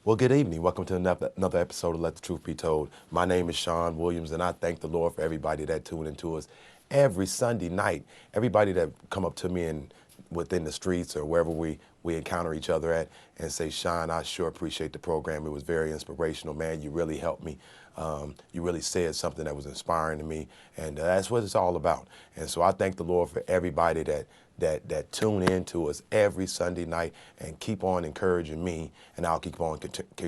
Well, good evening. Welcome to another episode of Let the Truth Be Told. My name is Sean Williams, and I thank the Lord for everybody that tune into us every Sunday night. Everybody that come up to me and within the streets or wherever we encounter each other at and say, Sean, I sure appreciate the program. It was very inspirational, man. You really helped me. You really said something that was inspiring to me, and that's what it's all about. And so I thank the Lord for everybody that tune in to us every Sunday night and keep on encouraging me, and I'll keep on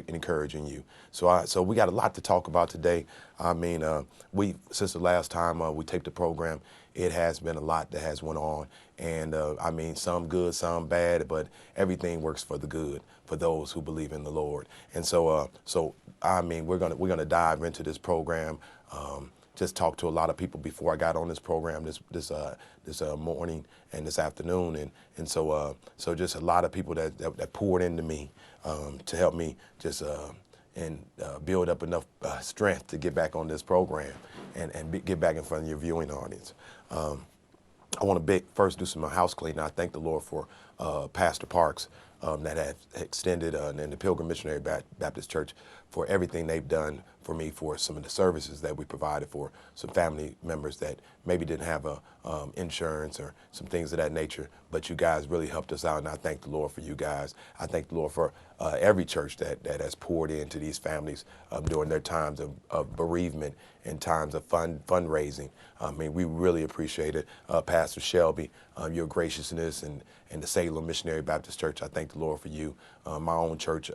encouraging you. So we got a lot to talk about today. I mean, we since the last time we taped the program, it has been a lot that has went on, and I mean, some good, some bad, but everything works for the good for those who believe in the Lord. And so I mean, we're gonna dive into this program. Just talked to a lot of people before I got on this program this morning and this afternoon, and so just a lot of people that poured into me to help me just build up enough strength to get back on this program and get back in front of your viewing audience. I want to first do some house cleaning. I thank the Lord for Pastor Parks that have extended and the Pilgrim Missionary Baptist Church for everything they've done for me for some of the services that we provided for some family members that maybe didn't have insurance or some things of that nature. But you guys really helped us out, and I thank the Lord for you guys. I thank the Lord for every church that has poured into these families during their times of bereavement and times of fundraising. I mean, we really appreciate it. Pastor Shelby, your graciousness and the Salem Missionary Baptist Church, I thank the Lord for you. My own church,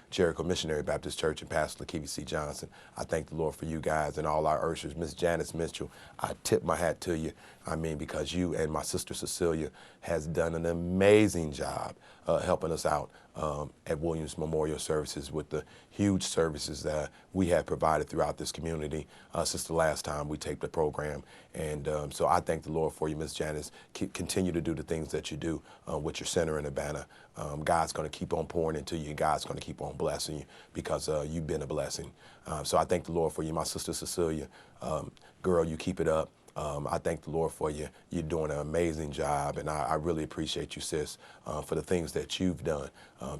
Jericho Missionary Baptist Church, and Pastor Lakevi C. Johnson, I thank the Lord for you guys and all our ushers. Miss Janice Mitchell, I tip my hat to you. I mean, because you and my sister Cecilia has done an amazing job helping us out at Williams Memorial Services with the huge services that we have provided throughout this community since the last time we taped the program. And so I thank the Lord for you, Miss Janice. Continue to do the things that you do with your center in Urbana. God's going to keep on pouring into you. God's going to keep on blessing you because you've been a blessing. So I thank the Lord for you, my sister Cecilia. Girl, you keep it up. I thank the Lord for you. You're doing an amazing job, and I really appreciate you, sis, for the things that you've done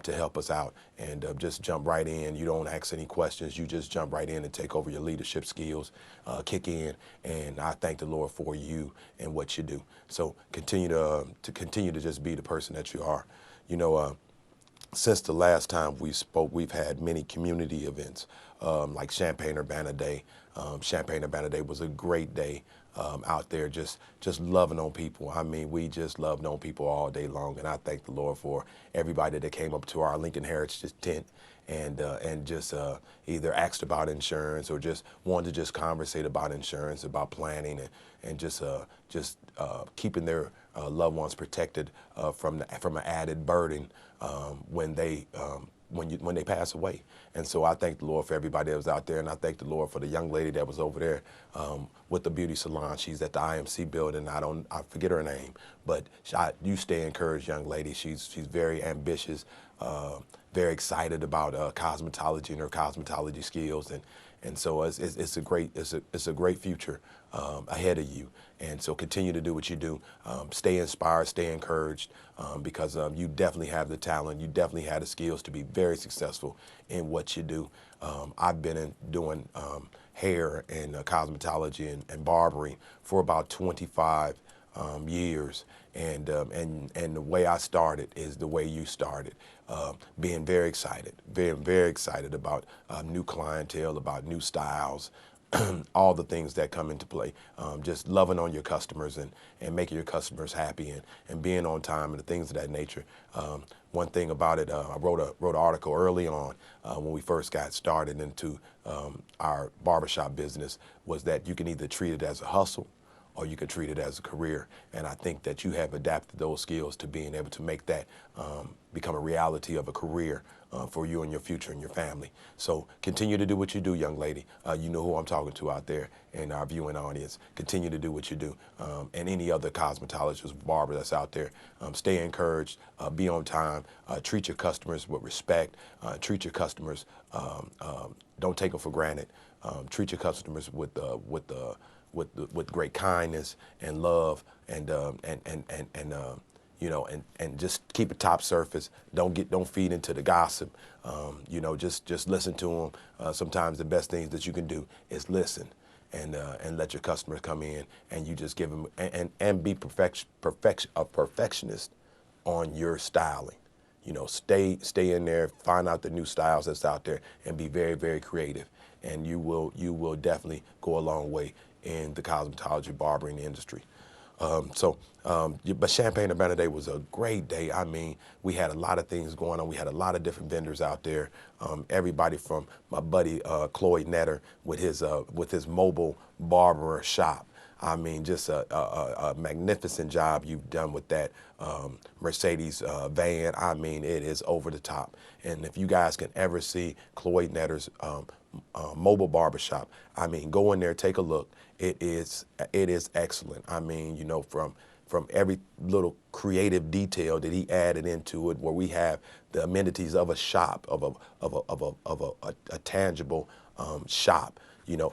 to help us out. And just jump right in. You don't ask any questions. You just jump right in and take over your leadership skills, kick in. And I thank the Lord for you and what you do. So continue to just be the person that you are. You know, since the last time we spoke, we've had many community events like Champaign-Urbana Day. Champaign-Urbana Day was a great day out there, just loving on people. I mean, we just loved on people all day long, and I thank the Lord for everybody that came up to our Lincoln Heritage tent and just either asked about insurance or just wanted to just conversate about insurance, about planning, and just keeping their loved ones protected from an added burden when they pass away. And so I thank the Lord for everybody that was out there, and I thank the Lord for the young lady that was over there with the beauty salon. She's at the IMC building. I forget her name, but you stay encouraged, young lady. She's very ambitious, very excited about cosmetology and her cosmetology skills, and so it's a great future ahead of you. And so continue to do what you do. Stay inspired, stay encouraged, because you definitely have the talent. You definitely have the skills to be very successful in what you do. I've been doing hair and cosmetology and barbering for about 25 years, and the way I started is the way you started, being very excited, very excited about new clientele, about new styles, all the things that come into play, just loving on your customers and making your customers happy and being on time and the things of that nature. One thing about it, I wrote an article early on when we first got started into our barbershop business, was that you can either treat it as a hustle or you could treat it as a career. And I think that you have adapted those skills to being able to make that become a reality of a career for you and your future and your family. So continue to do what you do, young lady. You know who I'm talking to out there in our viewing audience. Continue to do what you do. And any other cosmetologist, barber that's out there, stay encouraged, be on time, treat your customers with respect, treat your customers, don't take them for granted, treat your customers with great kindness and love, and and just keep it top surface. Don't feed into the gossip. Just listen to them. Sometimes the best things that you can do is listen, and let your customers come in, and you just give them and be a perfectionist on your styling. Stay in there, find out the new styles that's out there, and be very, very creative. And you will definitely go a long way in the cosmetology barbering industry. But Champaign-Urbana Day was a great day. I mean, we had a lot of things going on. We had a lot of different vendors out there. Everybody from my buddy Cloyd Netter with his mobile barber shop. I mean, just a magnificent job you've done with that Mercedes van. I mean, it is over the top. And if you guys can ever see Cloyd Netter's mobile barbershop, I mean, go in there, take a look. It is excellent. I mean, from every little creative detail that he added into it, where we have the amenities of a shop, of a tangible shop.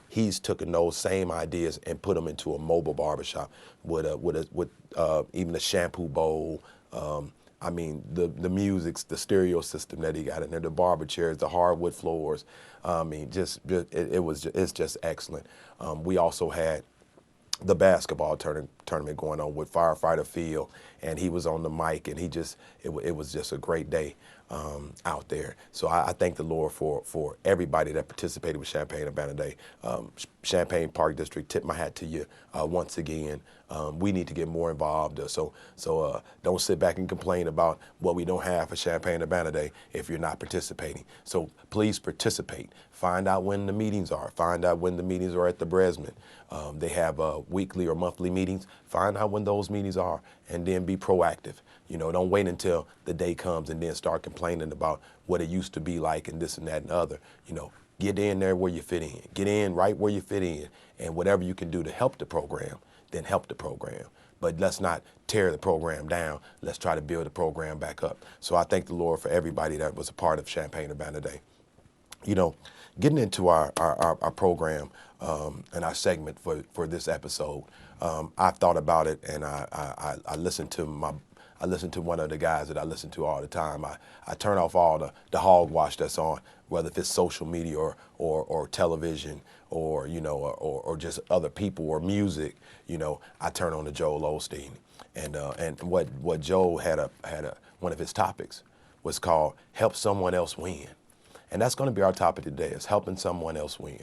He's taken those same ideas and put them into a mobile barbershop with even a shampoo bowl. I mean, the music's, the stereo system that he got in there, the barber chairs, the hardwood floors. I mean, it's just excellent. We also had the basketball tournament going on with Firefighter Field, and he was on the mic, and it was just a great day out there. So I thank the Lord for everybody that participated with Champaign-Urbana Day. Champaign Park District, tip my hat to you once again. We need to get more involved. So don't sit back and complain about what we don't have for Champaign-Urbana Day if you're not participating. So please participate. Find out when the meetings are. Find out when the meetings are at the Bresman. They have weekly or monthly meetings. Find out when those meetings are, and then be proactive. Don't wait until the day comes and then start complaining about what it used to be like and this and that and other. Get in there where you fit in. Get in right where you fit in, and whatever you can do to help the program, then help the program. But let's not tear the program down. Let's try to build the program back up. So I thank the Lord for everybody that was a part of Champaign-Urbana Day. Getting into our program and our segment for this episode, I've thought about it, and I listened to one of the guys that I listen to all the time. I turn off all the hogwash that's on, whether if it's social media or television or just other people or music. I turn on to Joel Osteen, and what Joel had one of his topics was called "Help Someone Else Win." And that's going to be our topic today, is helping someone else win.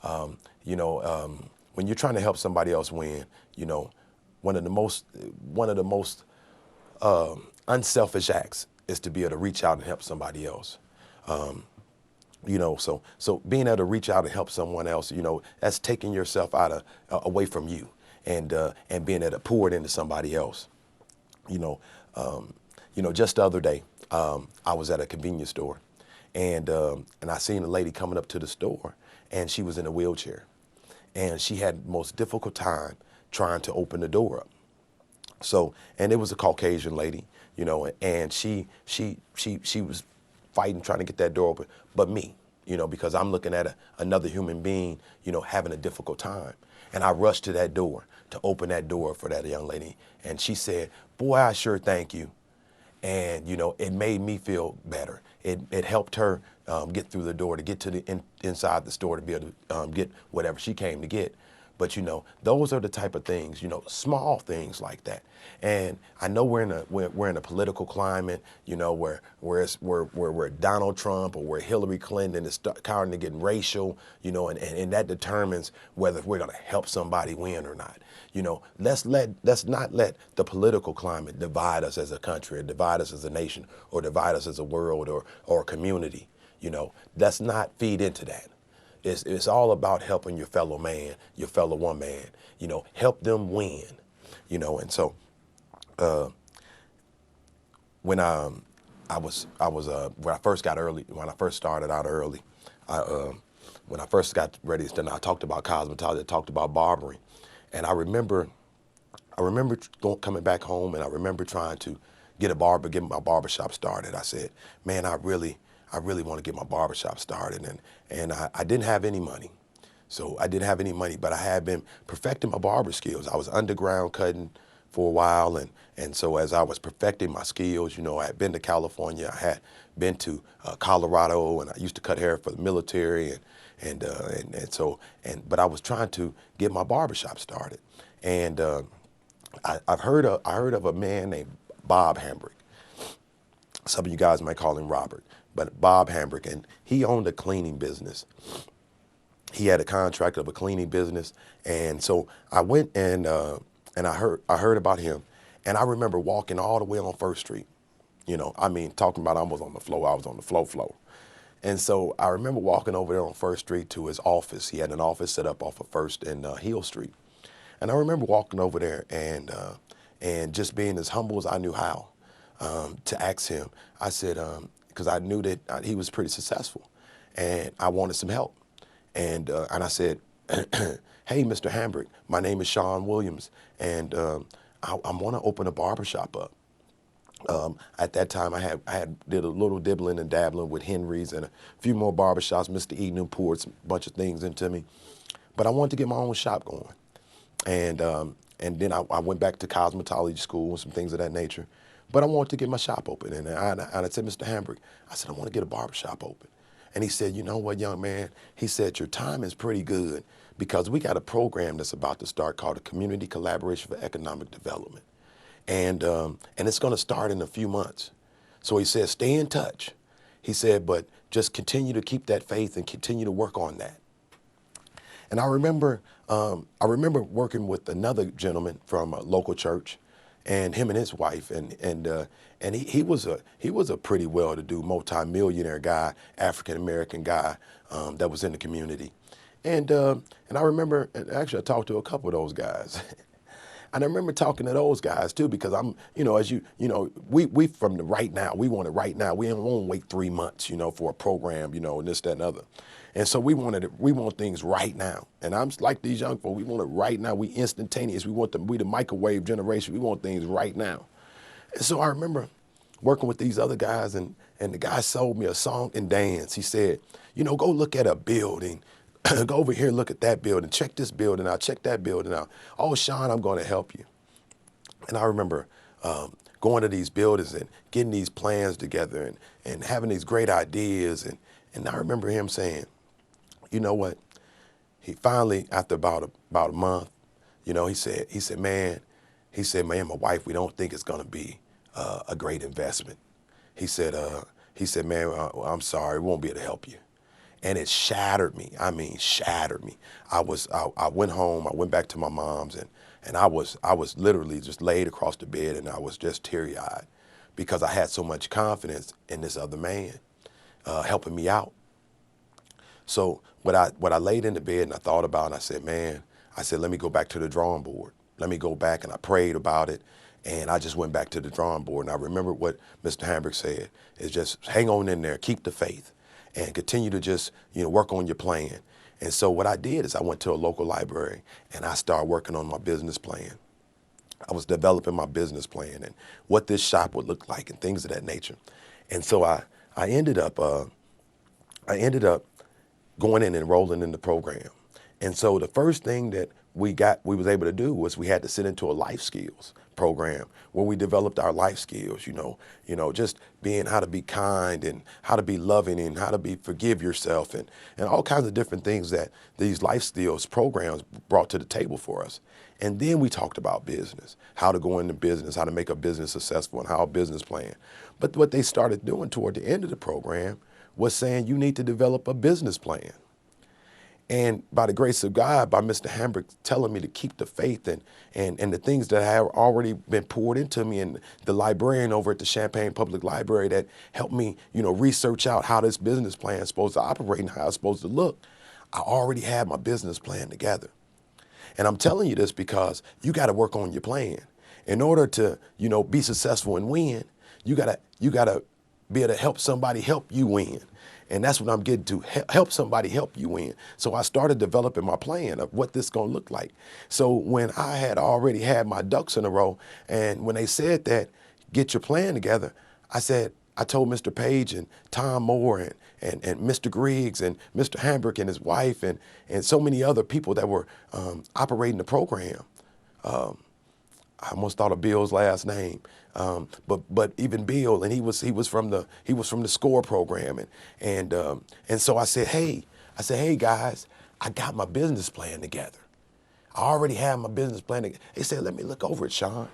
When you're trying to help somebody else win, one of the most unselfish acts is to be able to reach out and help somebody else. So being able to reach out and help someone else, that's taking yourself away from you and being able to pour it into somebody else. Just the other day, I was at a convenience store. And I seen a lady coming up to the store, and she was in a wheelchair, and she had the most difficult time trying to open the door up. And it was a Caucasian lady, and she was fighting, trying to get that door open, but me, because I'm looking at another human being, having a difficult time. And I rushed to that door to open that door for that young lady. And she said, "Boy, I sure thank you." And, it made me feel better. It helped her get through the door, to get to the inside the store, to be able to get whatever she came to get. But, those are the type of things, small things like that. And I know we're in a political climate, where Donald Trump or where Hillary Clinton is starting to get racial, and that determines whether we're going to help somebody win or not. Let's not let the political climate divide us as a country, or divide us as a nation, or divide us as a world or a community. Let's not feed into that. It's all about helping your fellow man, your fellow woman, help them win, and so when I first started out early, when I first got ready, then I talked about cosmetology, I talked about barbering, and I remember coming back home, and I remember trying to get my barbershop started. I said, man, I really want to get my barbershop started, and I didn't have any money. So I didn't have any money, but I had been perfecting my barber skills. I was underground cutting for a while. And so as I was perfecting my skills, I had been to California, I had been to Colorado, and I used to cut hair for the military. But I was trying to get my barbershop started. And I heard of a man named Bob Hambrick. Some of you guys might call him Robert, but Bob Hambrick, and he owned a cleaning business. He had a contract of a cleaning business, and so I went and I heard about him, and I remember walking all the way on First Street. Talking about I was on the floor. I was on the floor. And so I remember walking over there on First Street to his office. He had an office set up off of First and Hill Street, and I remember walking over there and just being as humble as I knew how. To ask him, I said, because I knew that he was pretty successful, and I wanted some help. And I said, hey, Mr. Hambrick, my name is Sean Williams, and I want to open a barbershop up. At that time, I had did a little dibbling and dabbling with Henry's and a few more barbershops. Mr. Eden poured a bunch of things into me, but I wanted to get my own shop going. And then I went back to cosmetology school and some things of that nature. But I wanted to get my shop open. And I said, Mr. Hambrick, I said, I want to get a barbershop open. And he said, you know what, young man? He said, your time is pretty good because we got a program that's about to start called the Community Collaboration for Economic Development. And it's going to start in a few months. So he said, stay in touch. He said, but just continue to keep that faith and continue to work on that. And I remember working with another gentleman from a local church, and him and his wife, and he was a pretty well-to-do multi-millionaire guy, African-American guy that was in the community. And I remember, and actually I talked to a couple of those guys. And I remember talking to those guys too, because we from the right now, we want it right now. We don't want to wait 3 months, for a program, and this, that, and other. And so we want things right now. And I'm like these young folks, we want it right now. We instantaneous. We the microwave generation. We want things right now. And so I remember working with these other guys, and the guy sold me a song and dance. He said, go look at a building. Go over here, look at that building. Check this building out. Check that building out. Oh, Sean, I'm going to help you. And I remember going to these buildings and getting these plans together and having these great ideas. And I remember him saying, you know what? He finally, after about a month, he said, man, my wife, we don't think it's going to be a great investment. He said, man, I'm sorry, we won't be able to help you. And it shattered me. I mean, shattered me. I went home. I went back to my mom's, and I was literally just laid across the bed, and I was just teary-eyed because I had so much confidence in this other man helping me out. So what I laid in the bed and I thought about, and I said, let me go back to the drawing board. Let me go back, and I prayed about it, and I just went back to the drawing board. And I remember what Mr. Hambrick said is just hang on in there, keep the faith, and continue to just, work on your plan. And so what I did is I went to a local library and I started working on my business plan. I was developing my business plan and what this shop would look like and things of that nature. And so I ended up going in and enrolling in the program. And so the first thing that we was able to do was we had to sit into a life skills program where we developed our life skills, just being how to be kind and how to be loving and how to forgive yourself and all kinds of different things that these life skills programs brought to the table for us. And then we talked about business, how to go into business, how to make a business successful and how a business plan. But what they started doing toward the end of the program was saying you need to develop a business plan. And by the grace of God, by Mr. Hambrick telling me to keep the faith and the things that have already been poured into me, and the librarian over at the Champaign Public Library that helped me, research out how this business plan is supposed to operate and how it's supposed to look, I already had my business plan together. And I'm telling you this because you got to work on your plan. In order to, be successful and win, you gotta be able to help somebody help you win. And that's what I'm getting to, help somebody help you win. So I started developing my plan of what this is going to look like. So when I had already had my ducks in a row, and when they said that, get your plan together, I told Mr. Page and Tom Moore and Mr. Griggs and Mr. Hambrick and his wife and so many other people that were operating the program. I almost thought of Bill's last name, but even Bill, and he was from the SCORE program, and so I said, hey guys, I got my business plan together. I already have my business plan together. They said, let me look over it, Sean.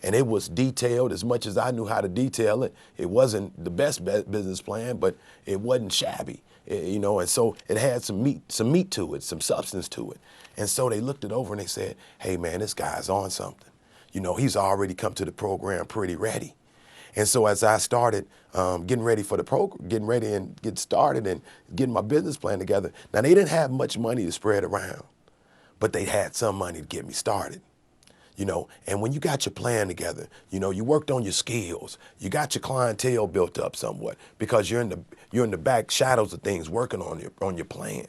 And it was detailed as much as I knew how to detail it. It wasn't the best business plan, but it wasn't shabby, and so it had some meat to it, some substance to it. And so they looked it over and they said, hey man, this guy's on something. He's already come to the program pretty ready. And so as I started getting ready for the program, getting ready and get started and getting my business plan together, now they didn't have much money to spread around, but they had some money to get me started. And when you got your plan together, you worked on your skills, you got your clientele built up somewhat because you're in the back shadows of things working on your plan.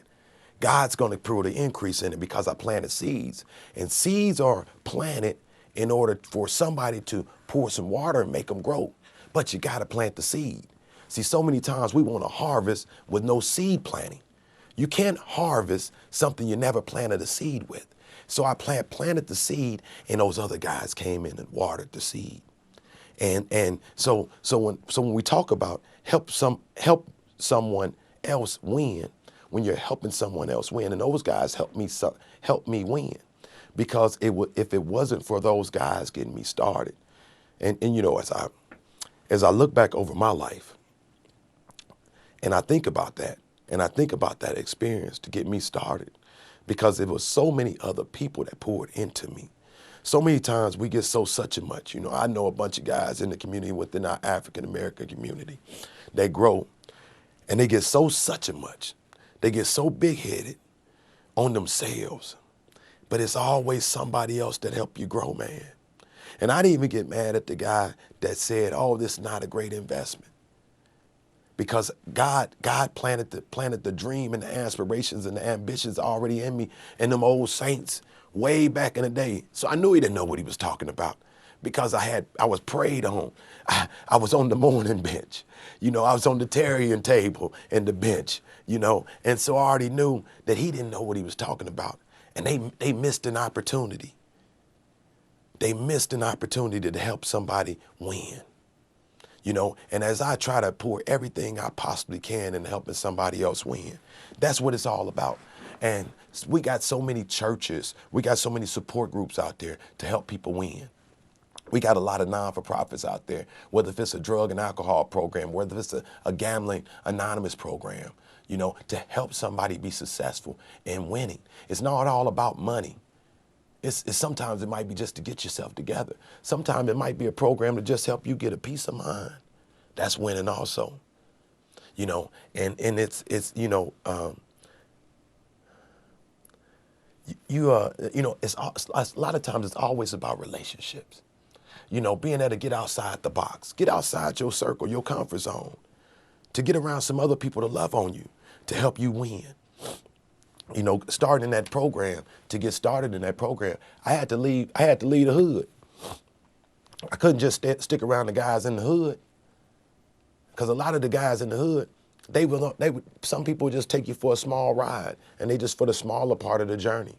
God's going to prove the increase in it because I planted seeds, and seeds are planted in order for somebody to pour some water and make them grow. But you got to plant the seed. See, so many times we want to harvest with no seed planting. You can't harvest something you never planted a seed with. So I planted the seed, and those other guys came in and watered the seed. And so when we talk about help someone else win, when you're helping someone else win, and those guys help me win, because if it wasn't for those guys getting me started, and as I look back over my life, and I think about that, experience to get me started, because there was so many other people that poured into me. So many times we get such a much. I know a bunch of guys in the community within our African American community. They grow and they get such a much. They get so big-headed on themselves. But it's always somebody else that help you grow, man. And I didn't even get mad at the guy that said, oh, this is not a great investment. Because God planted the dream and the aspirations and the ambitions already in me and them old saints way back in the day. So I knew he didn't know what he was talking about, because I was prayed on. I was on the morning bench. I was on the tarrying table and the bench, and so I already knew that he didn't know what he was talking about. And they missed an opportunity. They missed an opportunity to help somebody win. And as I try to pour everything I possibly can into helping somebody else win, that's what it's all about. And we got so many churches, we got so many support groups out there to help people win. We got a lot of non-for-profits out there, whether if it's a drug and alcohol program, whether it's a gambling anonymous program, to help somebody be successful in winning. It's not all about money. Sometimes it might be just to get yourself together. Sometimes it might be a program to just help you get a peace of mind. That's winning also. And it's it's a lot of times it's always about relationships. Being able to get outside the box, get outside your circle, your comfort zone, to get around some other people to love on you, to help you win. Starting that program, to get started in that program, I had to leave the hood. I couldn't just stick around the guys in the hood, because a lot of the guys in the hood, some people just take you for a small ride, and they just for the smaller part of the journey.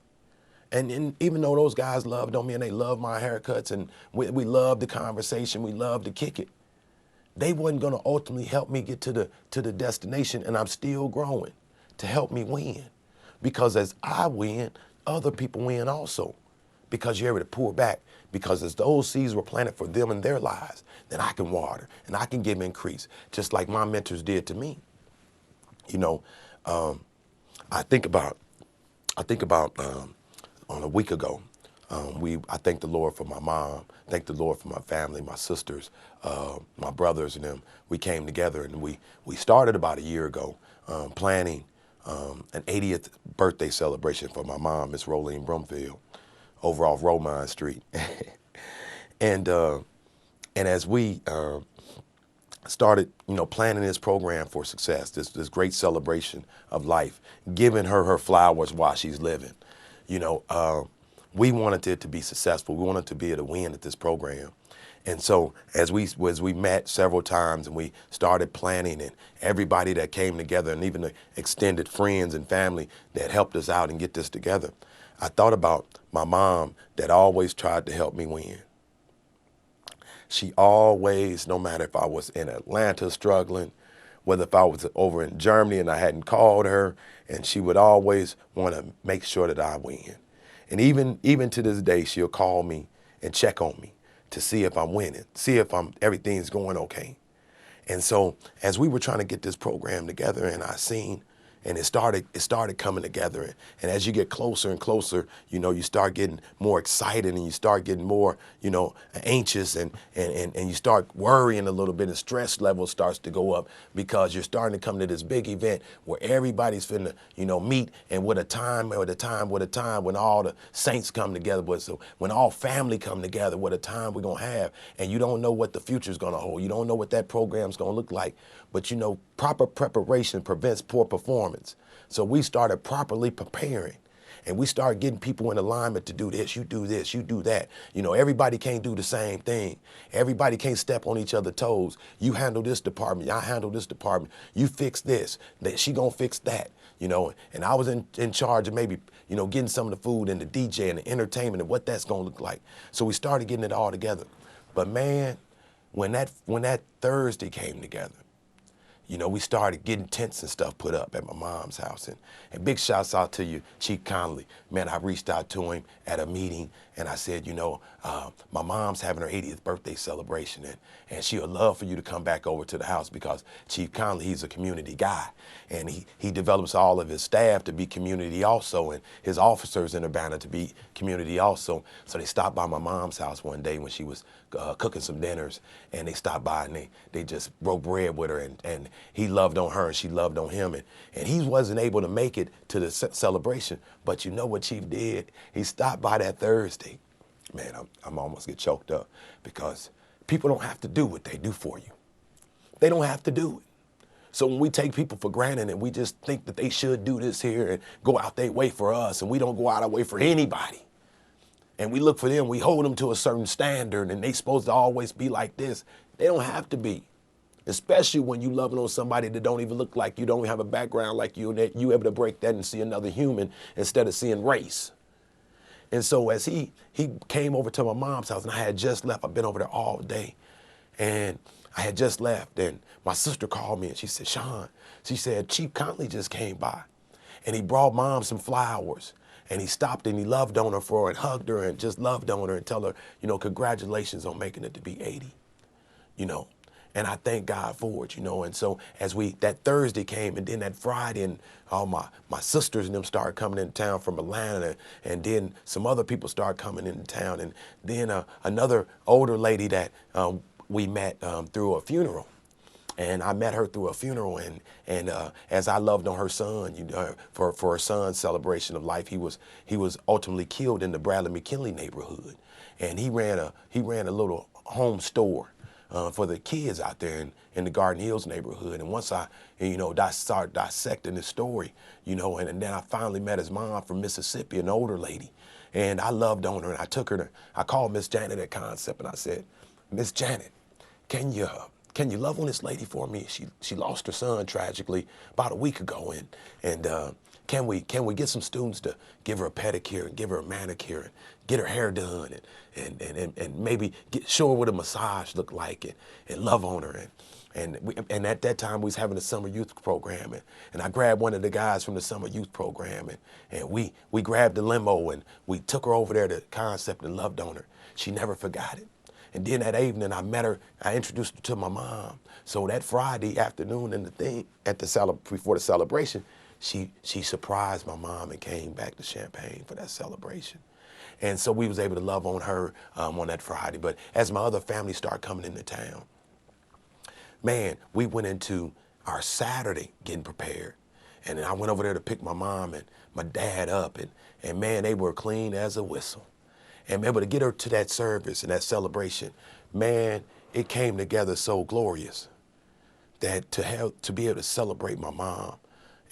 And even though those guys loved on me and they loved my haircuts and we loved the conversation, we loved to kick it, they wasn't going to ultimately help me get to the destination, and I'm still growing, to help me win. Because as I win, other people win also, because you're able to pour back. Because as those seeds were planted for them in their lives, then I can water and I can give increase, just like my mentors did to me. I think about on a week ago, I thank the Lord for my mom, thank the Lord for my family, my sisters, my brothers and them. We came together and we started about a year ago planning an 80th birthday celebration for my mom, Miss Rolene Brumfield, over off Romine Street. And as we started, planning this program for success, this great celebration of life, giving her flowers while she's living, we wanted it to be successful. We wanted to be able to win at this program. And so as we met several times and we started planning, and everybody that came together, and even the extended friends and family that helped us out and get this together, I thought about my mom that always tried to help me win. She always, no matter if I was in Atlanta struggling, whether if I was over in Germany and I hadn't called her, and she would always want to make sure that I win. And even to this day, she'll call me and check on me to see if I'm winning, see if everything's going okay. And so as we were trying to get this program together, and I seen, and it started coming together. And as you get closer and closer, you start getting more excited, and you start getting more, anxious, and you start worrying a little bit, and stress level starts to go up because you're starting to come to this big event where everybody's finna, meet, and with a time, when all the saints come together, when all family come together, what a time we're gonna have. And you don't know what the future's gonna hold. You don't know what that program's gonna look like. But proper preparation prevents poor performance. So we started properly preparing, and we started getting people in alignment to do this, you do that. Everybody can't do the same thing. Everybody can't step on each other's toes. You handle this department, I handle this department. You fix this, she gonna fix that. And I was in charge of maybe, getting some of the food and the DJ and the entertainment and what that's gonna look like. So we started getting it all together. But man, when that Thursday came together, we started getting tents and stuff put up at my mom's house. And big shouts out to you, Chief Conley. Man, I reached out to him at a meeting, and I said, my mom's having her 80th birthday celebration, and she would love for you to come back over to the house, because Chief Conley, he's a community guy, and he develops all of his staff to be community also, and his officers in Urbana to be community also. So they stopped by my mom's house one day when she was cooking some dinners, and they stopped by, and they just broke bread with her, and he loved on her and she loved on him, and he wasn't able to make it to the celebration. But you know what Chief did? He stopped by that Thursday. Man, I'm almost get choked up, because people don't have to do what they do for you. They don't have to do it. So when we take people for granted and we just think that they should do this here and go out their way for us, and we don't go out our way for anybody, and we look for them, we hold them to a certain standard, and they supposed to always be like this. They don't have to be. Especially when you loving on somebody that don't even look like you, don't have a background like you, and that you able to break that and see another human instead of seeing race. And so as he came over to my mom's house, and I had just left, I've been over there all day, and I had just left, and my sister called me, and she said, Sean, she said, Chief Conley just came by, and he brought Mom some flowers, and he stopped and he loved on her for it, hugged her and just loved on her, and tell her, congratulations on making it to be 80, And I thank God for it, And so as that Thursday came, and then that Friday, and all my sisters and them started coming into town from Atlanta, and then some other people started coming into town, and then another older lady that we met through a funeral. And I met her through a funeral, and as I loved on her son, for her son's celebration of life, he was ultimately killed in the Bradley McKinley neighborhood, and he ran a little home store for the kids out there in the Garden Hills neighborhood. And once I, started dissecting his story, and then I finally met his mom from Mississippi, an older lady, and I loved on her, and I called Miss Janet at Concept, and I said, Miss Janet, can you love on this lady for me? She lost her son tragically about a week ago, and can we get some students to give her a pedicure and give her a manicure and get her hair done, and maybe show her what a massage looked like, and love on her, and at that time we was having a summer youth program, and I grabbed one of the guys from the summer youth program, and we grabbed the limo, and we took her over there to Concept and loved on her. She never forgot it. And then that evening, I met her, I introduced her to my mom. So that Friday afternoon before the celebration, she surprised my mom and came back to Champaign for that celebration. And so we was able to love on her on that Friday. But as my other family started coming into town, man, we went into our Saturday getting prepared. And I went over there to pick my mom and my dad up, and man, they were clean as a whistle. And able to get her to that service and that celebration, man, it came together so glorious that to be able to celebrate my mom.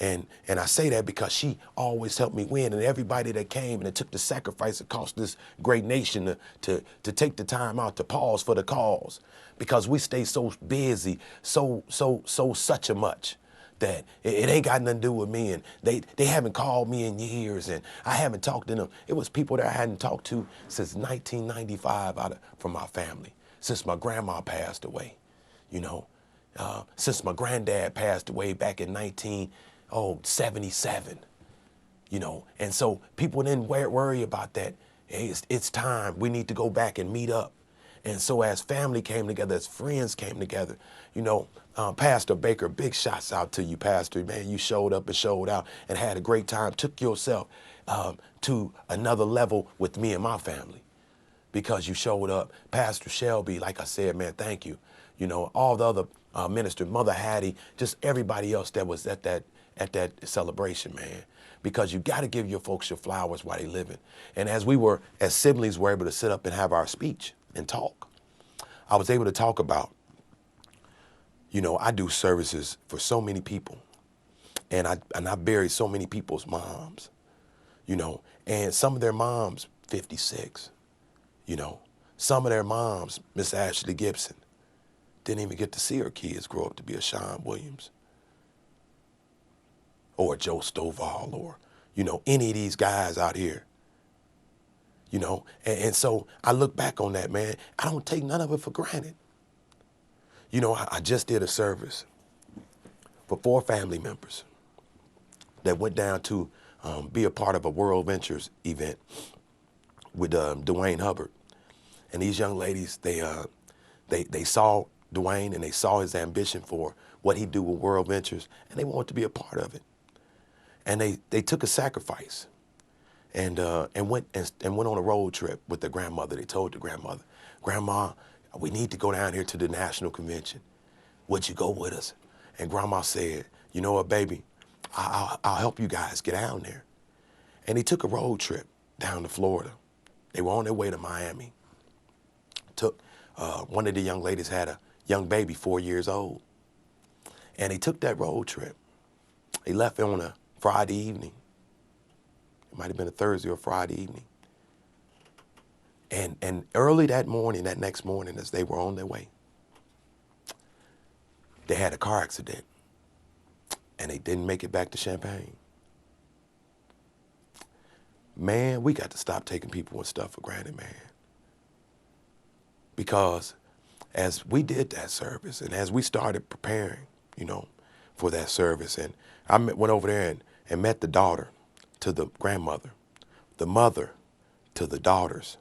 And I say that because she always helped me win, and everybody that came and it took the sacrifice it cost this great nation to take the time out to pause for the cause, because we stay so busy, so such a much, that it ain't got nothing to do with me, and they haven't called me in years, and I haven't talked to them. It was people that I hadn't talked to since 1995 from my family. since my grandma passed away, you know, since my granddad passed away back in 1977, you know. And so people didn't worry about that. Hey, it's time. We need to go back and meet up. And so as family came together, as friends came together, you know, Pastor Baker, big shots out to you, Pastor. Man, you showed up and showed out and had a great time, took yourself to another level with me and my family because you showed up. Pastor Shelby, like I said, man, thank you. You know, all the other ministers, Mother Hattie, just everybody else that was at that celebration, man. Because you got to give your folks your flowers while they living. And as siblings, were able to sit up and have our speech and talk, I was able to talk about, you know, I do services for so many people, and I bury so many people's moms, you know, and some of their moms 56, you know, some of their moms, Miss Ashley Gibson, didn't even get to see her kids grow up to be a Sean Williams or a Joe Stovall or, you know, any of these guys out here, you know. And so I look back on that, man. I don't take none of it for granted. You know, I just did a service for 4 family members that went down to be a part of a World Ventures event with Dwayne Hubbard. And these young ladies, they saw Dwayne and they saw his ambition for what he do with World Ventures, and they wanted to be a part of it. And they took a sacrifice and went on a road trip with their grandmother. They told the grandmother, Grandma, we need to go down here to the national convention. Would you go with us? And Grandma said, you know what, baby, I'll help you guys get down there. And they took a road trip down to Florida. They were on their way to Miami. One of the young ladies had a young baby, 4 years old. And they took that road trip. They left on a Friday evening. It might have been a Thursday or Friday evening. And early that next morning, as they were on their way, they had a car accident and they didn't make it back to Champaign. Man, we got to stop taking people and stuff for granted, man. Because as we did that service and as we started preparing, you know, for that service, and I went over there and met the daughter to the grandmother, the mother to the daughters,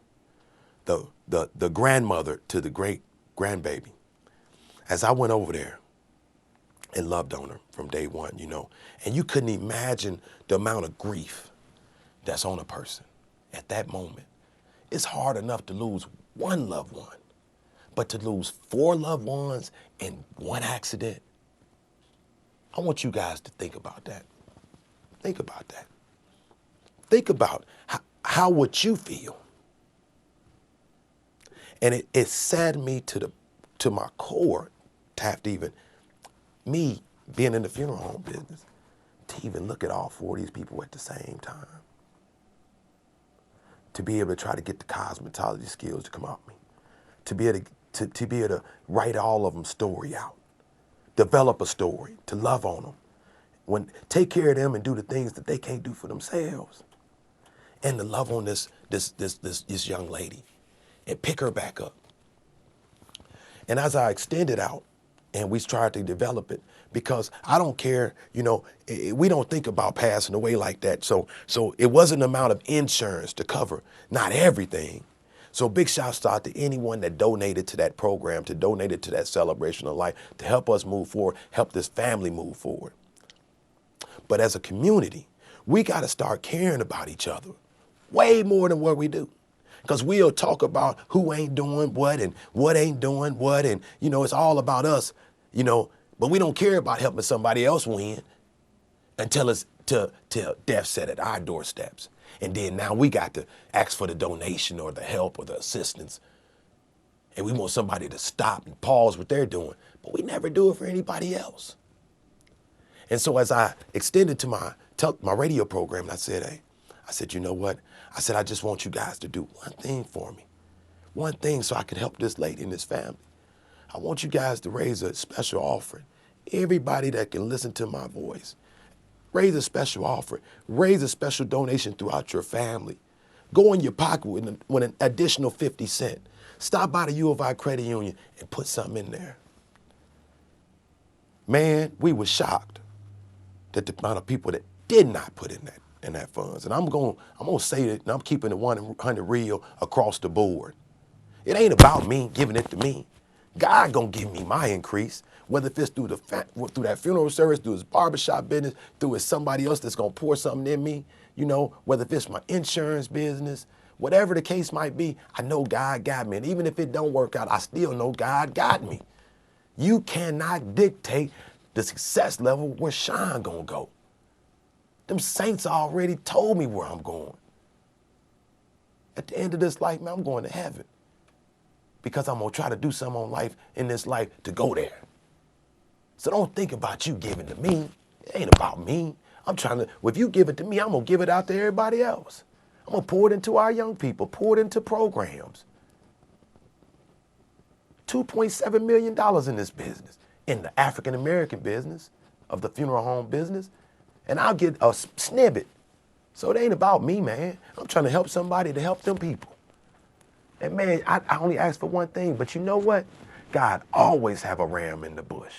the grandmother to the great grandbaby. As I went over there and loved on her from day one, you know, and you couldn't imagine the amount of grief that's on a person at that moment. It's hard enough to lose one loved one, but to lose 4 loved ones in one accident, I want you guys to think about that. Think about that. Think about how would you feel? And it saddened me to my core to have to even, me being in the funeral home business, to even look at all 4 of these people at the same time. To be able to try to get the cosmetology skills to come out of me. To be able to write all of them story out. Develop a story, to love on them. Take care of them and do the things that they can't do for themselves. And to love on this young lady and pick her back up. And as I extended out and we tried to develop it, because I don't care, you know, we don't think about passing away like that. So it wasn't an amount of insurance to cover, not everything. So big shouts out to anyone that donated to that program, to donated to that celebration of life, to help us move forward, help this family move forward. But as a community, we got to start caring about each other way more than what we do. Because we'll talk about who ain't doing what and what ain't doing what. And, you know, it's all about us, you know, but we don't care about helping somebody else win until it's till death set at our doorsteps. And then now we got to ask for the donation or the help or the assistance. And we want somebody to stop and pause what they're doing. But we never do it for anybody else. And so as I extended to my radio program, I said, hey, I said, you know what? I said, I just want you guys to do one thing for me. One thing so I could help this lady and this family. I want you guys to raise a special offering. Everybody that can listen to my voice, raise a special offering. Raise a special donation throughout your family. Go in your pocket with an additional 50 cents. Stop by the U of I credit union and put something in there. Man, we were shocked that the amount of people that did not put in that funds. And I'm gonna say that, and I'm keeping it 100 real across the board. It ain't about me giving it to me. God gonna give me my increase, whether if it's through that funeral service, through his barbershop business, through his somebody else that's gonna pour something in me, whether if it's my insurance business, whatever the case might be, I know God got me. And even if it don't work out, I still know God got me. You cannot dictate the success level where Sean gonna go. Them saints already told me where I'm going. At the end of this life, man, I'm going to heaven. Because I'm gonna try to do something in this life to go there. So don't think about you giving to me. It ain't about me. If you give it to me, I'm gonna give it out to everybody else. I'm gonna pour it into our young people, pour it into programs. $2.7 million in this business, in the African-American business of the funeral home business. And I'll get a snippet. So it ain't about me, man. I'm trying to help somebody to help them people. And man, I only ask for one thing, but you know what? God always have a ram in the bush.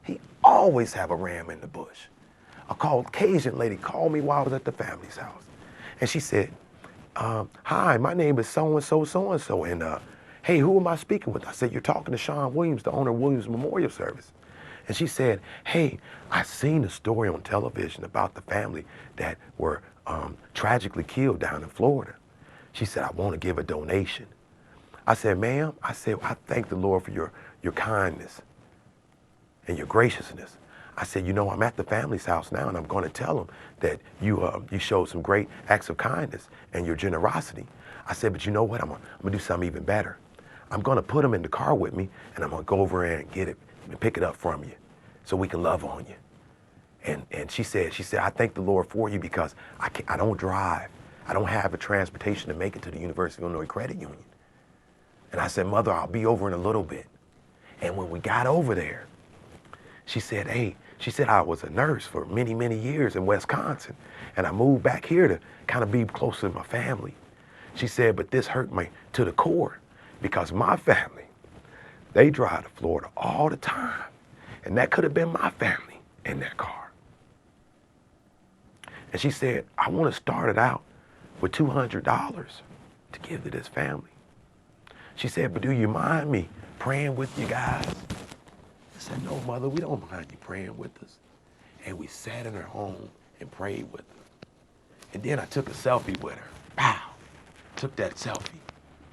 He always have a ram in the bush. A Caucasian lady called me while I was at the family's house. And she said, hi, my name is so-and-so, and hey, who am I speaking with? I said, you're talking to Sean Williams, the owner of Williams Memorial Service. And she said, hey, I seen a story on television about the family that were tragically killed down in Florida. She said, I want to give a donation. I said, ma'am, I thank the Lord for your kindness and your graciousness. I said, I'm at the family's house now, and I'm going to tell them that you showed some great acts of kindness and your generosity. I said, but you know what? I'm going to do something even better. I'm going to put them in the car with me, and I'm going to go over there and get it and pick it up from you so we can love on you. And she said, I thank the Lord for you because I don't drive. I don't have a transportation to make it to the University of Illinois Credit Union. And I said, Mother, I'll be over in a little bit. And when we got over there, she said, I was a nurse for many, many years in Wisconsin. And I moved back here to kind of be closer to my family. She said, but this hurt me to the core because my family, they drive to Florida all the time. And that could have been my family in that car. And she said, I want to start it out with $200 to give to this family. She said, but do you mind me praying with you guys? I said, no, Mother, we don't mind you praying with us. And we sat in her home and prayed with her. And then I took a selfie with her. Pow! Took that selfie.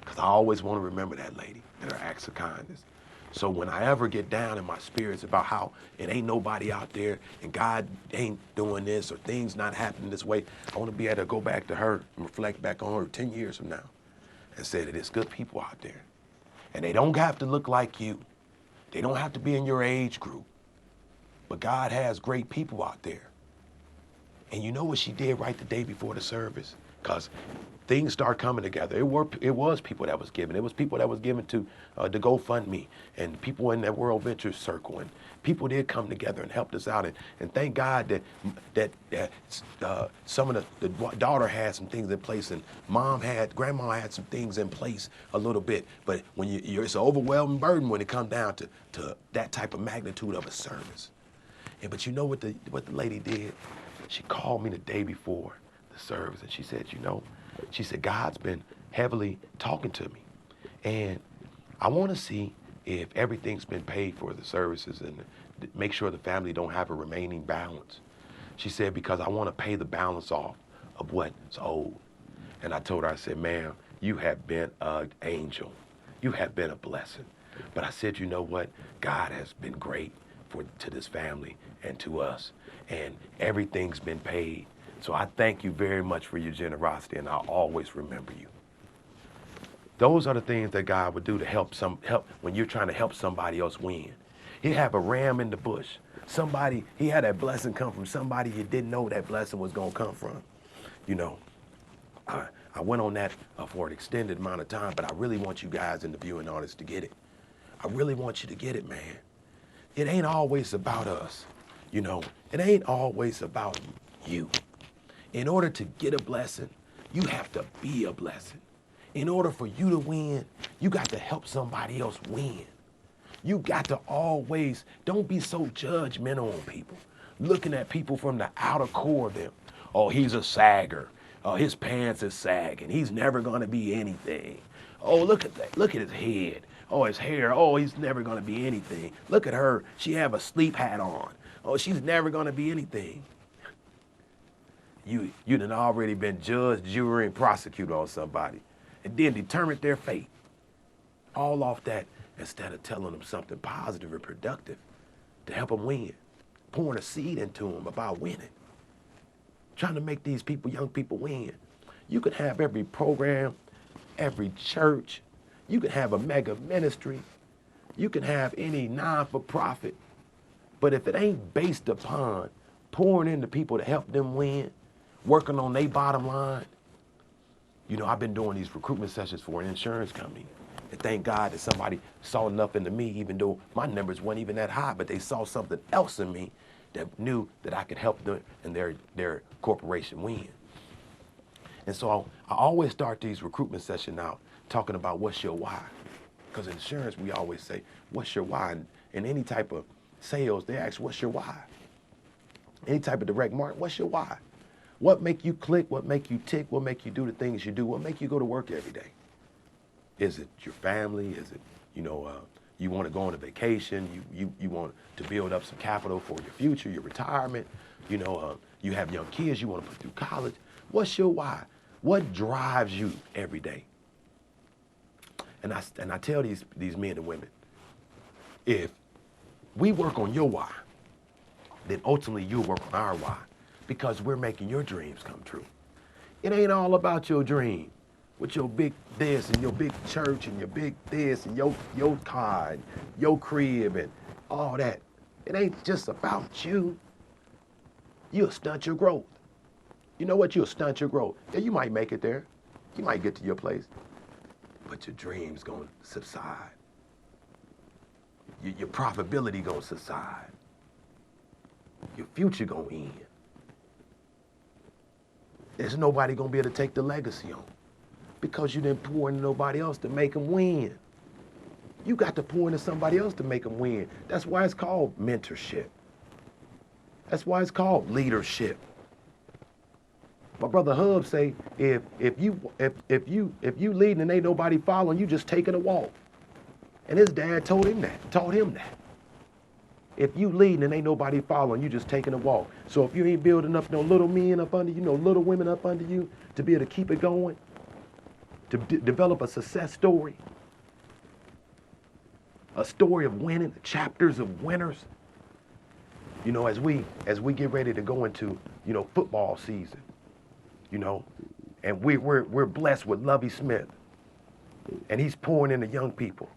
Because I always want to remember that lady and her acts of kindness. So when I ever get down in my spirits about how it ain't nobody out there and God ain't doing this or things not happening this way, I want to be able to go back to her and reflect back on her 10 years from now and say that there's good people out there. And they don't have to look like you. They don't have to be in your age group. But God has great people out there. And you know what she did right the day before the service? Because things start coming together. It was people that was giving. It was people that was giving to the GoFundMe and people in that World Ventures circle. And people did come together and helped us out. And thank God that some of the daughter had some things in place and grandma had some things in place a little bit. But when it's an overwhelming burden when it comes down to that type of magnitude of a service. But you know what the lady did? She called me the day before the service and she said, God's been heavily talking to me. And I want to see if everything's been paid for the services and make sure the family don't have a remaining balance. She said, because I want to pay the balance off of what's owed. And I told her, I said, ma'am, you have been an angel. You have been a blessing. But I said, you know what? God has been great to this family and to us. And everything's been paid. So I thank you very much for your generosity, and I'll always remember you. Those are the things that God would do to help when you're trying to help somebody else win. He'd have a ram in the bush. He had that blessing come from somebody you didn't know that blessing was going to come from. I went on that for an extended amount of time, but I really want you guys in the viewing audience to get it. I really want you to get it, man. It ain't always about us. It ain't always about you. In order to get a blessing, you have to be a blessing. In order for you to win, you got to help somebody else win. You got to always, don't be so judgmental on people. Looking at people from the outer core of them. Oh, he's a sagger. Oh, his pants is sagging. He's never gonna be anything. Oh, look at that. Look at his head. Oh, his hair. Oh, he's never gonna be anything. Look at her. She have a sleep hat on. Oh, she's never gonna be anything. You done already been judge, jury, and prosecutor on somebody, and then determined their fate. All off that, instead of telling them something positive and productive to help them win, pouring a seed into them about winning, trying to make these people, young people, win. You can have every program, every church, you can have a mega ministry, you can have any non-for-profit, but if it ain't based upon pouring into people to help them win, working on their bottom line. You know, I've been doing these recruitment sessions for an insurance company. And thank God that somebody saw enough into me, even though my numbers weren't even that high, but they saw something else in me that knew that I could help them and their corporation win. And so I always start these recruitment sessions out talking about what's your why. Because in insurance, we always say, what's your why? And in any type of sales, they ask, what's your why? Any type of direct market, what's your why? What make you click? What make you tick? What make you do the things you do? What make you go to work every day? Is it your family? Is it, you want to go on a vacation? You want to build up some capital for your future, your retirement? You have young kids you want to put through college. What's your why? What drives you every day? And I tell these men and women, if we work on your why, then ultimately you'll work on our why. Because we're making your dreams come true. It ain't all about your dream with your big this and your big church and your big this and your car and your crib and all that. It ain't just about you. You'll stunt your growth. You know what? You'll stunt your growth. Yeah, you might make it there. You might get to your place. But your dream's gonna subside. Your profitability gonna subside. Your future gonna end. There's nobody gonna be able to take the legacy on because you didn't pour into nobody else to make them win. You got to pour into somebody else to make them win. That's why it's called mentorship. That's why it's called leadership. My brother Hub say, if you leading and ain't nobody following, you just taking a walk. And his dad taught him that. If you leading and ain't nobody following, you just taking a walk. So if you ain't building up no little men up under you, no little women up under you, to be able to keep it going, to develop a success story, a story of winning, chapters of winners. As we get ready to go into, football season, and we're blessed with Lovie Smith, and he's pouring into young people.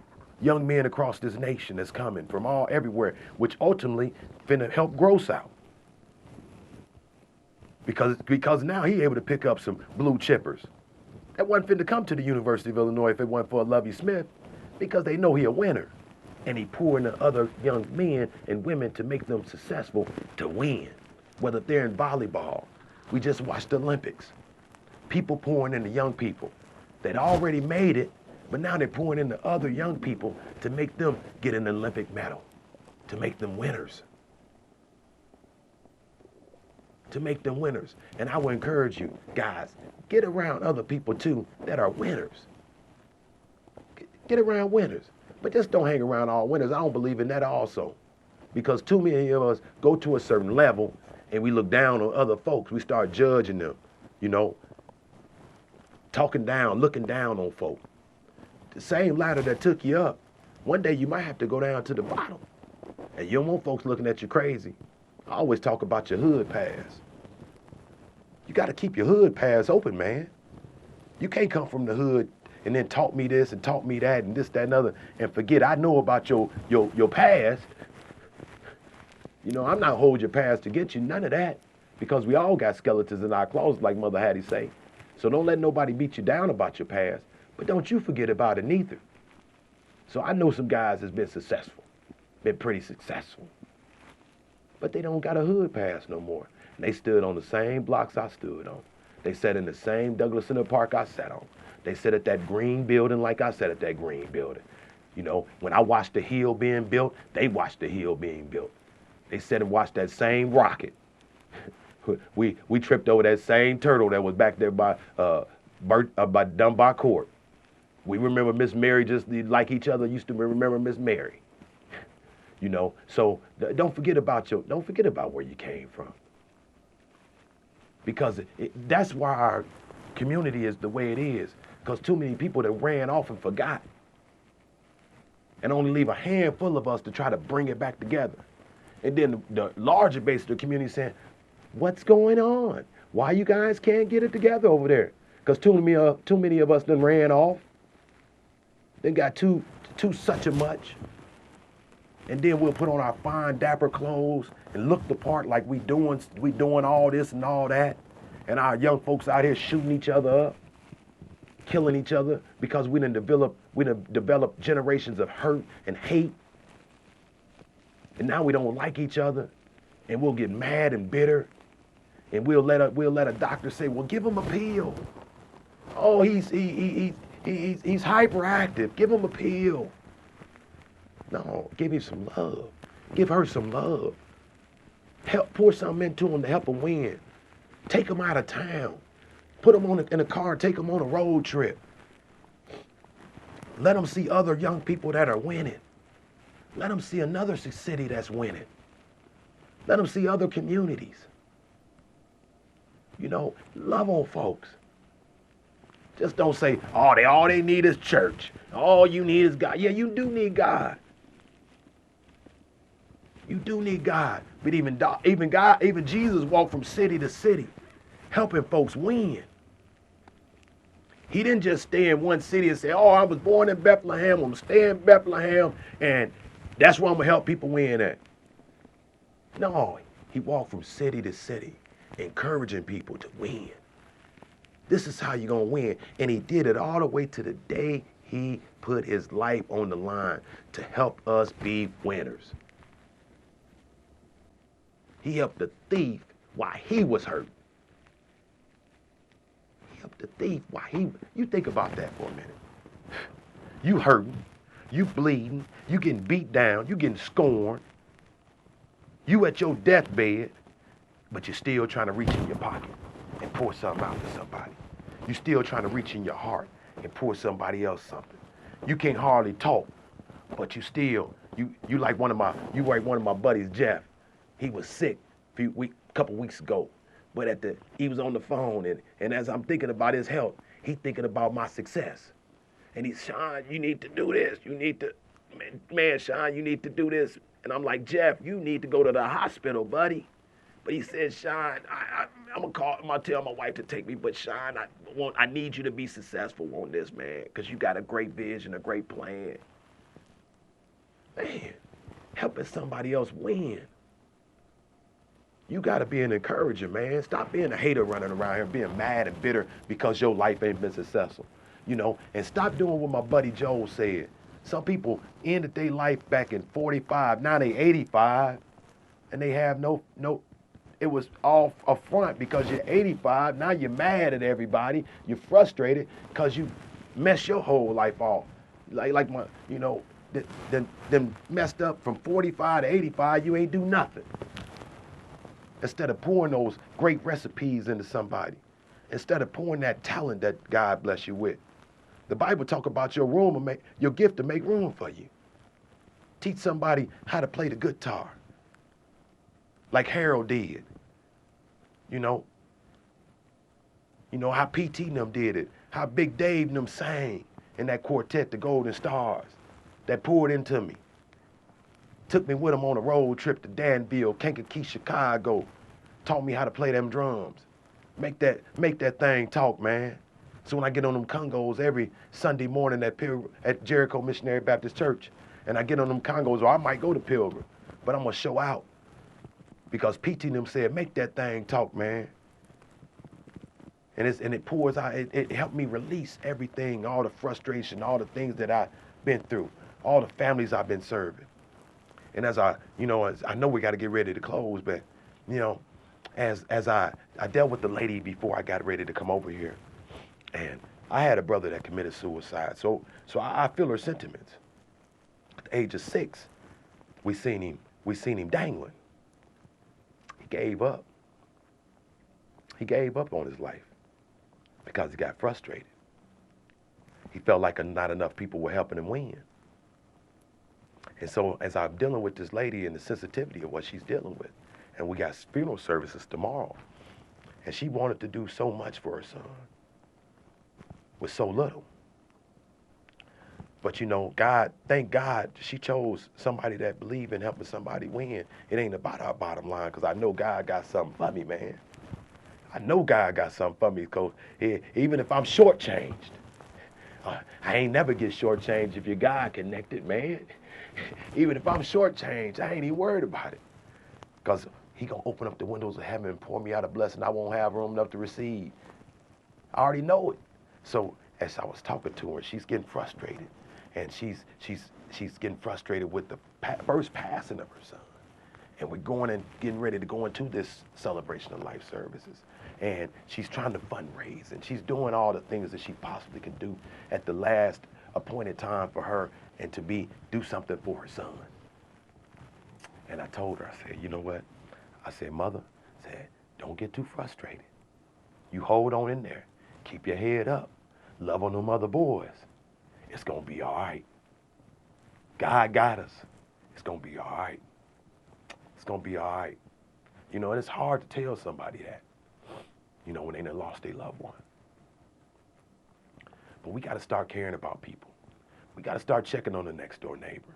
Young men across this nation that's coming from everywhere, which ultimately finna help grow South. Because now he able to pick up some blue chippers. That wasn't finna come to the University of Illinois if it wasn't for Lovie Smith, because they know he a winner. And he pouring into other young men and women to make them successful to win. Whether they're in volleyball, we just watched the Olympics. People pouring into young people that already made it, but now they're pouring into other young people to make them get an Olympic medal, to make them winners. To make them winners. And I would encourage you, guys, get around other people too that are winners. Get around winners. But just don't hang around all winners. I don't believe in that also. Because too many of us go to a certain level and we look down on other folks. We start judging them, talking down, looking down on folks. The same ladder that took you up, one day you might have to go down to the bottom. And you don't want folks looking at you crazy. I always talk about your hood pass. You got to keep your hood pass open, man. You can't come from the hood and then taught me this and taught me that and this, that, and other, and forget I know about your past. I'm not holding your past to get you, none of that, because we all got skeletons in our closet, like Mother Hattie say. So don't let nobody beat you down about your past. But don't you forget about it neither. So I know some guys that's been successful, been pretty successful, but they don't got a hood pass no more. And they stood on the same blocks I stood on. They sat in the same Douglas Center Park I sat on. They sat at that green building like I sat at that green building. You know, when I watched the hill being built, they watched the hill being built. They sat and watched that same rocket. We tripped over that same turtle that was back there by Dunbar Court. We remember Miss Mary just like each other used to remember Miss Mary. You know, so don't forget about where you came from. Because that's why our community is the way it is. Because too many people that ran off and forgot. And only leave a handful of us to try to bring it back together. And then the larger base of the community saying, what's going on? Why you guys can't get it together over there? Because too many of us done ran off. They got too such a much. And then we'll put on our fine dapper clothes and look the part like we doing all this and all that. And our young folks out here shooting each other up, killing each other because we done developed generations of hurt and hate. And now we don't like each other, and we'll get mad and bitter, and we'll let a doctor say, well, give him a pill. Oh, he's hyperactive. Give him a pill. No, give him some love. Give her some love. Pour something into him to help him win. Take him out of town. Put him in a car, take him on a road trip. Let him see other young people that are winning. Let him see another city that's winning. Let him see other communities. You know, love on folks. Just don't say, oh, all they need is church. All you need is God. Yeah, you do need God. You do need God. But even Jesus walked from city to city, helping folks win. He didn't just stay in one city and say, oh, I was born in Bethlehem, I'm gonna stay in Bethlehem, and that's where I'm gonna help people win at. No, he walked from city to city, encouraging people to win. This is how you're gonna win. And he did it all the way to the day he put his life on the line to help us be winners. He helped the thief while he was hurt. He helped the thief while you think about that for a minute. You hurting, you bleeding, you getting beat down, you getting scorned. You at your deathbed, but you're still trying to reach in your pocket and pour something out to somebody. You're still trying to reach in your heart and pour somebody else something. You can't hardly talk, but you like one of my buddies, Jeff. He was sick a couple weeks ago, but he was on the phone, and as I'm thinking about his health, he's thinking about my success. And he's, Sean, you need to do this. You need to, man, Sean, you need to do this. And I'm like, Jeff, you need to go to the hospital, buddy. But he said, Sean, I'm gonna tell my wife to take me, but Sean, I need you to be successful on this, man, because you got a great vision, a great plan. Man, helping somebody else win. You got to be an encourager, man. Stop being a hater running around here, being mad and bitter because your life ain't been successful. You know, and stop doing what my buddy Joel said. Some people ended their life back in 45, now they 85, and they have it was all a front because you're 85, now you're mad at everybody, you're frustrated because you messed your whole life off. Like my, you know, them messed up from 45 to 85, you ain't do nothing. Instead of pouring those great recipes into somebody, instead of pouring that talent that God bless you with. The Bible talk about your gift to make room for you. Teach somebody how to play the guitar, like Harold did. You know how PT and them did it, how Big Dave and them sang in that quartet, the Golden Stars, that poured into me. Took me with them on a road trip to Danville, Kankakee, Chicago. Taught me how to play them drums. Make that thing talk, man. So when I get on them congos every Sunday morning at Jericho Missionary Baptist Church, and I get on them congos, or I might go to Pilgrim, but I'm gonna show out. Because PT and them said, make that thing talk, man. And it pours out, it helped me release everything, all the frustration, all the things that I've been through, all the families I've been serving. And as I know we got to get ready to close, but, as I dealt with the lady before I got ready to come over here, and I had a brother that committed suicide. So I feel her sentiments. At the age of 6, we seen him dangling. He gave up. He gave up on his life because he got frustrated. He felt like not enough people were helping him win. And so as I'm dealing with this lady and the sensitivity of what she's dealing with, and we got funeral services tomorrow, and she wanted to do so much for her son with so little. But you know, God, thank God, she chose somebody that believe in helping somebody win. It ain't about our bottom line, because I know God got something for me, man. I know God got something for me, because even if I'm shortchanged, I ain't never get shortchanged if you're God connected, man. Even if I'm shortchanged, I ain't even worried about it. Because he gonna open up the windows of heaven and pour me out a blessing I won't have room enough to receive. I already know it. So as I was talking to her, she's getting frustrated. And she's getting frustrated with the first passing of her son. And we're going and getting ready to go into this celebration of life services. And she's trying to fundraise, and she's doing all the things that she possibly can do at the last appointed time for her and to do something for her son. And I told her, I said, you know what? I said, Mother, I said, don't get too frustrated. You hold on in there. Keep your head up. Love on them other boys. It's going to be all right. God got us. It's going to be all right. It's going to be all right. You know, and it's hard to tell somebody that, you know, when they done lost their loved one. But we got to start caring about people. We got to start checking on the next door neighbor.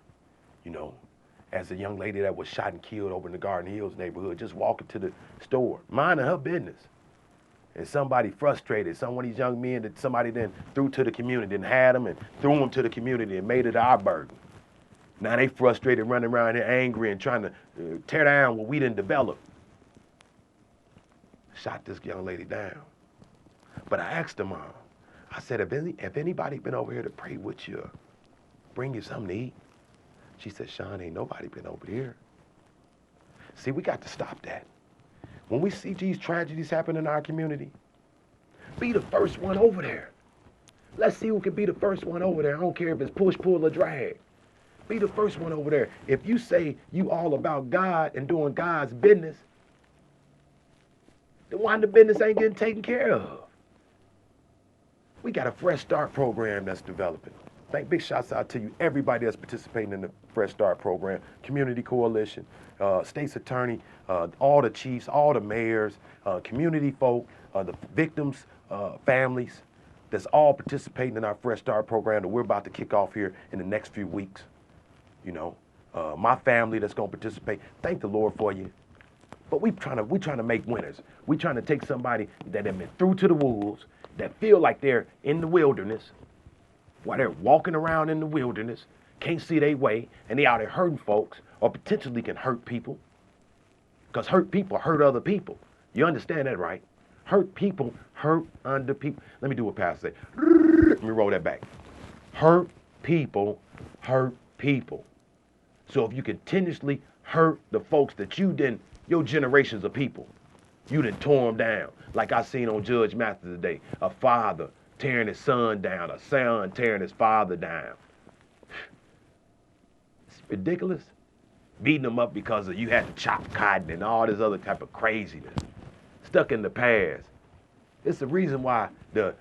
You know, as a young lady that was shot and killed over in the Garden Hills neighborhood, just walking to the store, minding her business. And somebody frustrated, some of these young men that somebody then threw to the community and had them and threw them to the community and made it our burden. Now they frustrated, running around here angry and trying to tear down what we didn't develop. Shot this young lady down. But I asked her mom, I said, have anybody been over here to pray with you, bring you something to eat? She said, Sean, ain't nobody been over here. See, we got to stop that. When we see these tragedies happen in our community, be the first one over there. Let's see who can be the first one over there. I don't care if it's push, pull, or drag. Be the first one over there. If you say you all about God and doing God's business, then why the business ain't getting taken care of? We got a Fresh Start program that's developing. Big shouts out to you, everybody that's participating in the Fresh Start program, Community Coalition, State's Attorney, all the chiefs, all the mayors, community folk, the victims' families, that's all participating in our Fresh Start program that we're about to kick off here in the next few weeks. You know, my family that's gonna participate, thank the Lord for you. But we trying to make winners. We trying to take somebody that have been through to the wolves, that feel like they're in the wilderness, while they're walking around in the wilderness, can't see their way, and they out there hurting folks, or potentially can hurt people. Because hurt people hurt other people. You understand that, right? Hurt people hurt other people. Let me do what Pastor said. Let me roll that back. Hurt people hurt people. So if you continuously hurt the folks that your generations of people, you done tore them down. Like I seen on Judge Mathis today, a father tearing his son down, a son tearing his father down. It's ridiculous. Beating them up because you had to chop cotton and all this other type of craziness. Stuck in the past. It's the reason why the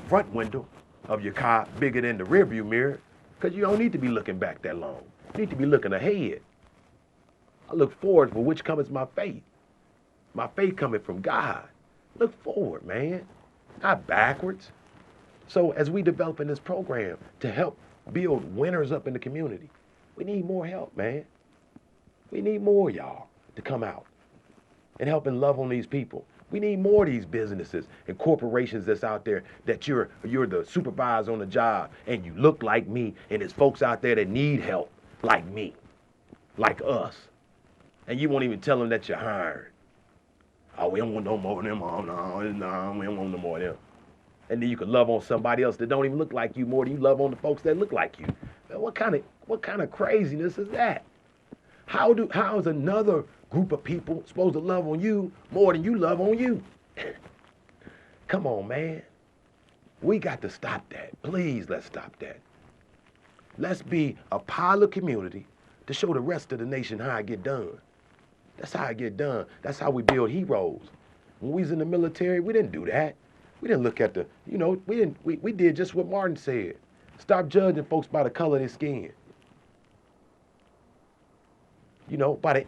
front window of your car bigger than the rearview mirror, because you don't need to be looking back that long. You need to be looking ahead. I look forward, for which cometh my faith. My faith coming from God. Look forward, man, not backwards. So as we develop in this program to help build winners up in the community, we need more help, man. We need more y'all to come out and help and love on these people. We need more of these businesses and corporations that's out there that you're the supervisor on the job and you look like me, and there's folks out there that need help like me, like us. And you won't even tell them that you're hired. Oh, we don't want no more of them. Oh, no, we don't want no more of them. And then you can love on somebody else that don't even look like you more than you love on the folks that look like you. Man, what kind of craziness is that? How is another group of people supposed to love on you more than you love on you. Come on, man. We got to stop that. Please, let's stop that. Let's be a pilot community to show the rest of the nation how it get done. That's how it get done. That's how we build heroes. When we was in the military, we didn't do that. We didn't look at the, we did just what Martin said. Stop judging folks by the color of their skin.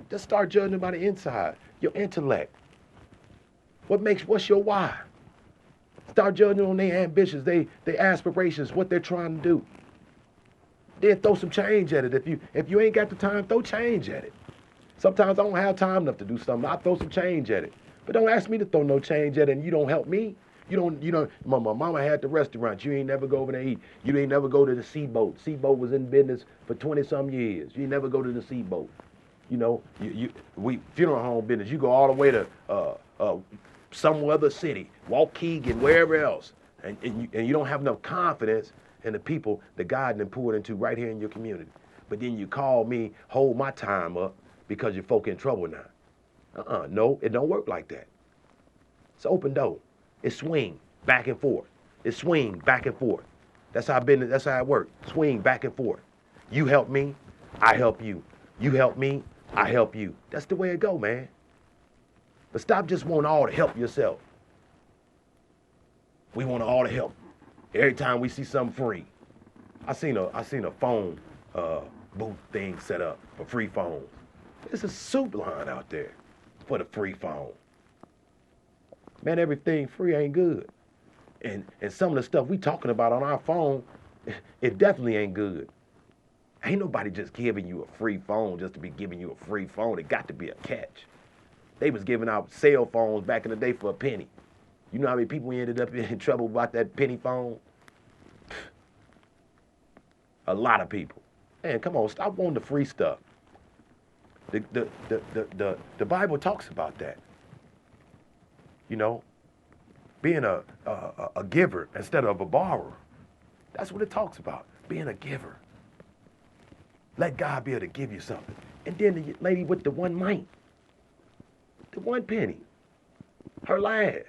Just start judging by the inside, your intellect. What's your why? Start judging on their ambitions, their aspirations, what they're trying to do. Then throw some change at it. If you ain't got the time, throw change at it. Sometimes I don't have time enough to do something. I throw some change at it. But don't ask me to throw no change at it and you don't help me. My mama had the restaurant. You ain't never go over there and eat. You ain't never go to the Seaboat. Seaboat was in business for 20-some years. You ain't never go to the Seaboat. We funeral home business. You go all the way to some other city, Waukegan, wherever else, and you don't have enough confidence in the people that God done poured into right here in your community. But then you call me, hold my time up because your folk in trouble now. No, it don't work like that. It's open door. It swing back and forth. It swing back and forth. That's how it works. Swing back and forth. You help me, I help you. You help me, I help you. That's the way it go, man. But stop just wanting all the help yourself. We want all the help. Every time we see something free. I seen a phone booth thing set up for free phones. There's a soup line out there for the free phone. Man, everything free ain't good. And some of the stuff we talking about on our phone, it definitely ain't good. Ain't nobody just giving you a free phone just to be giving you a free phone. It got to be a catch. They was giving out cell phones back in the day for a penny. You know how many people ended up in trouble about that penny phone? A lot of people. Man, come on, stop wanting the free stuff. The Bible talks about that. Being a giver instead of a borrower. That's what it talks about, being a giver. Let God be able to give you something. And then the lady with the one mite, the 1 penny, her last.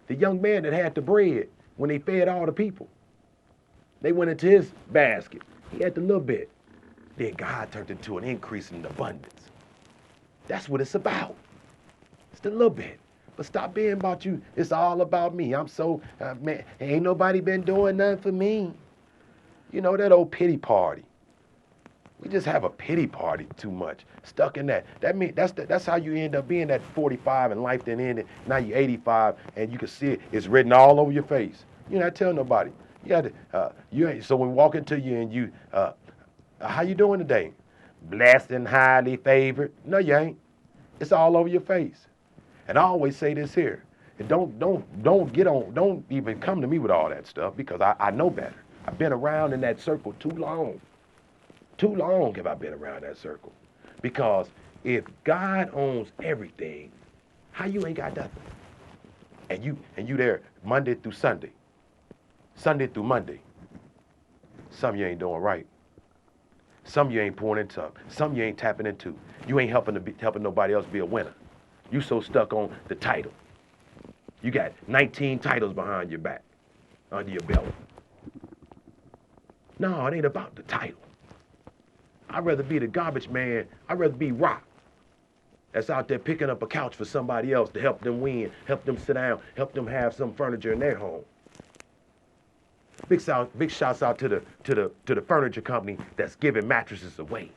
The young man that had the bread when they fed all the people. They went into his basket. He had the little bit. Then God turned into an increase in abundance. That's what it's about. It's the little bit. But stop being about you. It's all about me. I'm so, man, ain't nobody been doing nothing for me. That old pity party. We just have a pity party too much. Stuck in that. That's how you end up being at 45 and life then ended. Now you're 85 and you can see it. It's written all over your face. You're not telling nobody. So when we walk into you and you, how you doing today? Blessed and highly favored. No, you ain't. It's all over your face. And I always say this here. And don't even come to me with all that stuff because I know better. I've been around in that circle too long. Too long have I been around that circle. Because if God owns everything, how you ain't got nothing? And you there Monday through Sunday. Sunday through Monday. Some you ain't doing right. Some you ain't pouring into. Some you ain't tapping into. You ain't helping nobody else be a winner. You so stuck on the title. You got 19 titles behind your back, under your belt. No, it ain't about the title. I'd rather be the garbage man. I'd rather be Rock that's out there picking up a couch for somebody else to help them win, help them sit down, help them have some furniture in their home. Big shouts out to the furniture company that's giving mattresses away.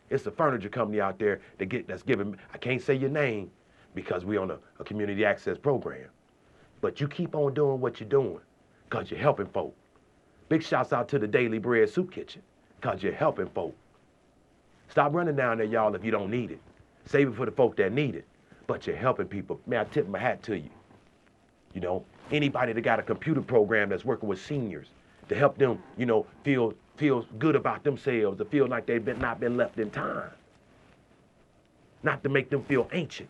It's a furniture company out there that's giving, I can't say your name because we on a community access program. But you keep on doing what you're doing because you're helping folk. Big shouts out to the Daily Bread Soup Kitchen because you're helping folk. Stop running down there, y'all, if you don't need it. Save it for the folk that need it. But you're helping people. Man, I tip my hat to you. Anybody that got a computer program that's working with seniors to help them, feel good about themselves, to feel like they've not been left in time. Not to make them feel ancient.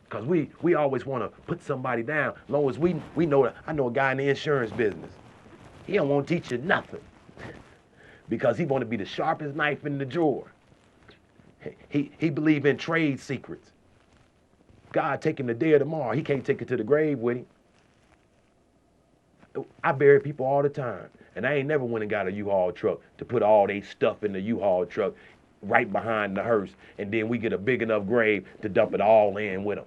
Because we always want to put somebody down. As long as we know that. I know a guy in the insurance business. He don't want to teach you nothing. Because he want to be the sharpest knife in the drawer. He believe in trade secrets. God taking the day of tomorrow. He can't take it to the grave with him. I bury people all the time. And I ain't never went and got a U-Haul truck to put all they stuff in the U-Haul truck right behind the hearse. And then we get a big enough grave to dump it all in with them.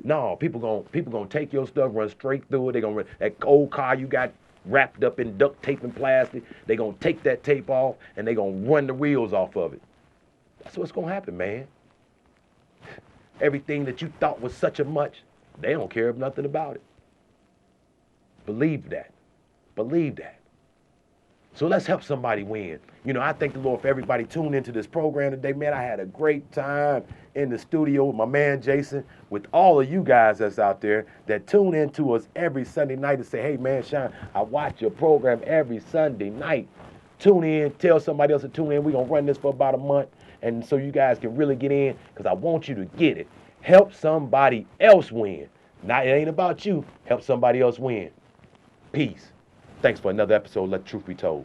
No, people gonna take your stuff, run straight through it. They gonna run that old car you got wrapped up in duct tape and plastic. They gonna take that tape off and they gonna run the wheels off of it. That's what's gonna happen, man. Everything that you thought was such a much, they don't care nothing about it. Believe that. Believe that. So let's help somebody win. You know, I thank the Lord for everybody tuning into this program today. Man, I had a great time in the studio with my man Jason, with all of you guys that's out there that tune into us every Sunday night and say, hey, man, Sean, I watch your program every Sunday night. Tune in, tell somebody else to tune in. We're going to run this for about a month, and so you guys can really get in, because I want you to get it. Help somebody else win. Not, it ain't about you. Help somebody else win. Peace. Thanks for another episode of Let the Truth Be Told.